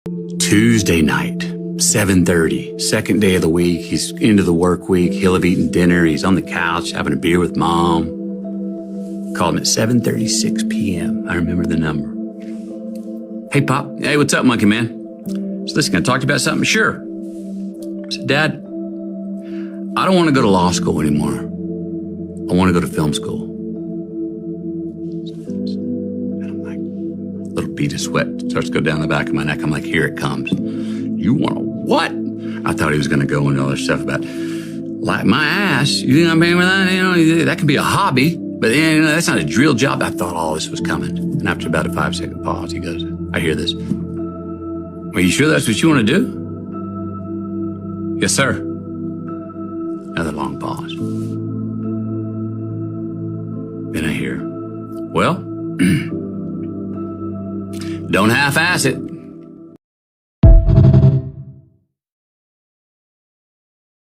Tuesday night, 7:30, second day of the week. He's into the work week. He'll have eaten dinner. He's on the couch having a beer with mom. Called him at 7:36 p.m. I remember the number. Hey, Pop. Hey, what's up, monkey man? So listen, can I talk to you about something? Sure. I said, Dad, I don't want to go to law school anymore. I want to go to film school. And I'm like, a little bead of sweat starts to go down the back of my neck. I'm like, here it comes. You want to what? I thought he was going to go into all this stuff about like my ass. You think I'm paying for that? You know, that could be a hobby, but you know, that's not a drill job. I thought all this was coming. And after about a 5-second pause, he goes, I hear this. Are you sure that's what you want to do? Yes, sir. Another long pause. Then I hear, well, don't half-ass it.